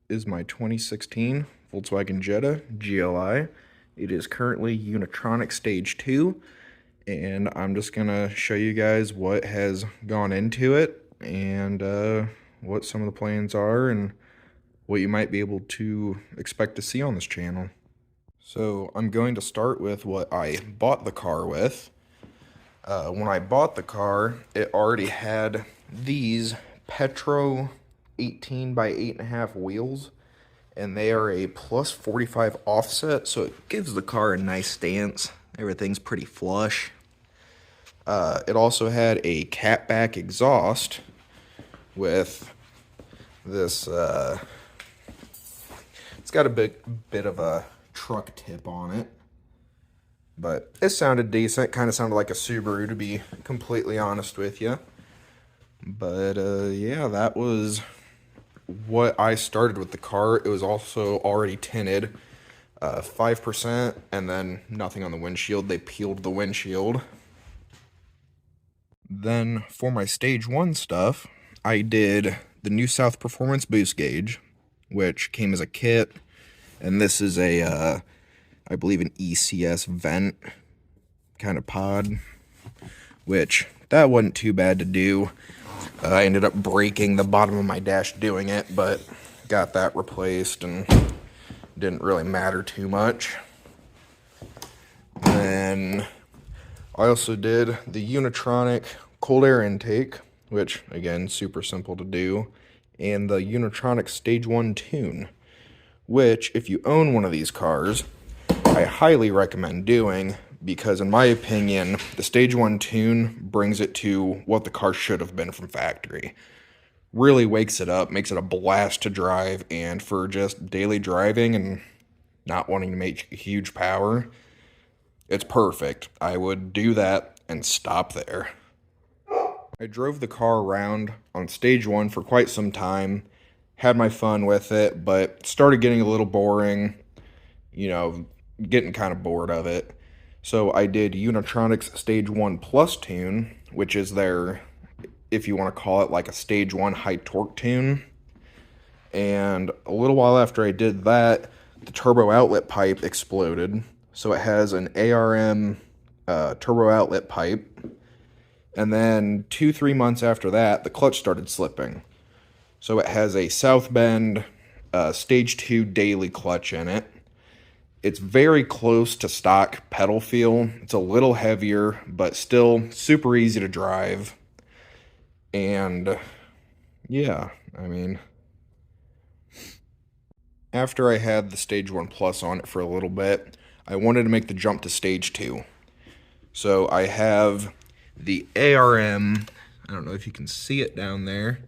is my 2016 Volkswagen Jetta GLI. It is currently Unitronic Stage 2, and I'm just going to show you guys what has gone into it and what some of the plans are and what you might be able to expect to see on this channel. So I'm going to start with what I bought the car with. When I bought the car, it already had these Petro 18 by 8.5 wheels, and they are a plus 45 offset, so it gives the car a nice stance. Everything's pretty flush. It also had a catback exhaust with this, it's got a bit of a truck tip on it, but it sounded decent. Kind of sounded like a Subaru, to be completely honest with you. But yeah, that was what I started with the car. It was also already tinted, 5%, and then nothing on the windshield. They peeled the windshield. Then for my stage 1 stuff, I did the New South Performance Boost Gauge, which came as a kit, and this is a I believe an ECS vent kind of pod, which that wasn't too bad to do. I ended up breaking the bottom of my dash doing it, but got that replaced and didn't really matter too much. Then I also did the Unitronic cold air intake, which again, super simple to do, and the Unitronic Stage 1 tune, which if you own one of these cars, I highly recommend doing, because in my opinion, the Stage 1 tune brings it to what the car should have been from factory. Really wakes it up, makes it a blast to drive, and for just daily driving and not wanting to make huge power, it's perfect. I would do that and stop there. I drove the car around on Stage 1 for quite some time, had my fun with it, but started getting a little boring, you know, getting kind of bored of it. So I did Unitronic's Stage 1 Plus tune, which is their, if you want to call it like a Stage 1 high torque tune. And a little while after I did that, the turbo outlet pipe exploded. So it has an ARM turbo outlet pipe. And then 2-3 months after that, the clutch started slipping. So it has a South Bend Stage 2 daily clutch in it. It's very close to stock pedal feel. It's a little heavier, but still super easy to drive. And yeah, I mean, after I had the Stage 1 Plus on it for a little bit, I wanted to make the jump to Stage 2. So I have the ARM, I don't know if you can see it down there.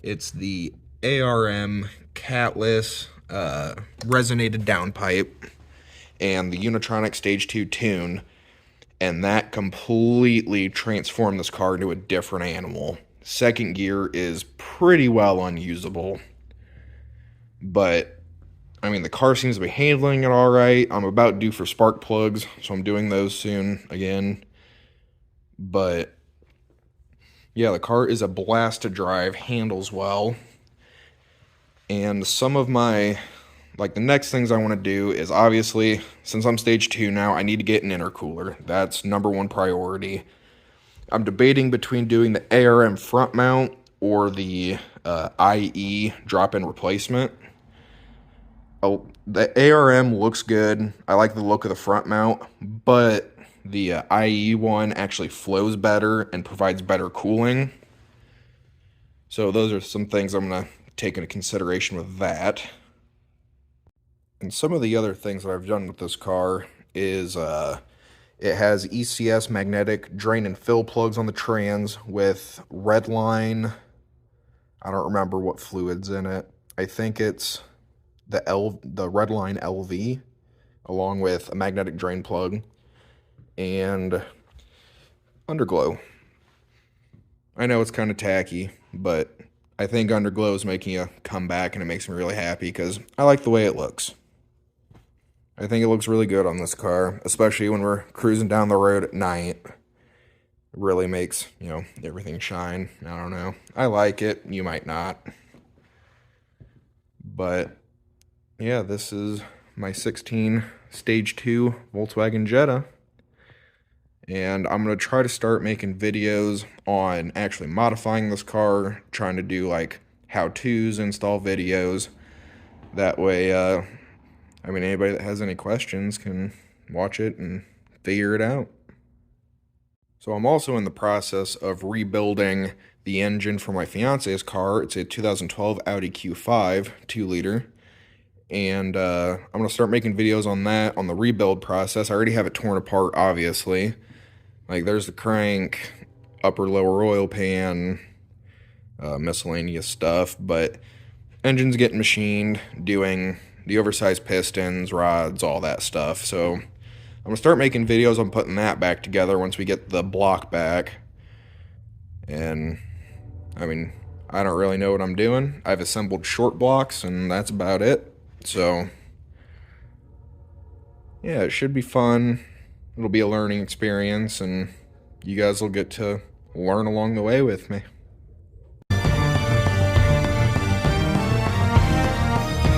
It's the ARM catless resonated downpipe and the Unitronic Stage 2 tune, and that completely transformed this car into a different animal. Second gear is pretty well unusable, but I mean, the car seems to be handling it all right. I'm about due for spark plugs, so I'm doing those soon again. But yeah, the car is a blast to drive, handles well. And some of my, like, the next things I want to do is, obviously, since I'm Stage 2 now, I need to get an intercooler. That's #1 priority. I'm debating between doing the ARM front mount or the IE drop-in replacement. Oh, the ARM looks good. I like the look of the front mount, but the IE one actually flows better and provides better cooling. So those are some things I'm going to take into consideration with that. And some of the other things that I've done with this car is it has ECS magnetic drain and fill plugs on the trans with Redline. I don't remember what fluid's in it. I think it's the Redline LV, along with a magnetic drain plug and underglow. I know it's kind of tacky, but I think underglow is making a comeback, and it makes me really happy because I like the way it looks. I think it looks really good on this car, especially when we're cruising down the road at night. It really makes, you know, everything shine. I don't know. I like it. You might not. But yeah, this is my 16 Stage 2 Volkswagen Jetta. And I'm going to try to start making videos on actually modifying this car, trying to do like how-tos, install videos. That way, I mean, anybody that has any questions can watch it and figure it out. So I'm also in the process of rebuilding the engine for my fiance's car. It's a 2012 Audi Q5 2-liter. And I'm going to start making videos on that, on the rebuild process. I already have it torn apart, obviously. Like, there's the crank, upper lower oil pan, miscellaneous stuff, but engine's getting machined, doing the oversized pistons, rods, all that stuff. So I'm gonna start making videos on putting that back together once we get the block back. And I mean, I don't really know what I'm doing. I've assembled short blocks and that's about it. So yeah, it should be fun. It'll be a learning experience and you guys will get to learn along the way with me.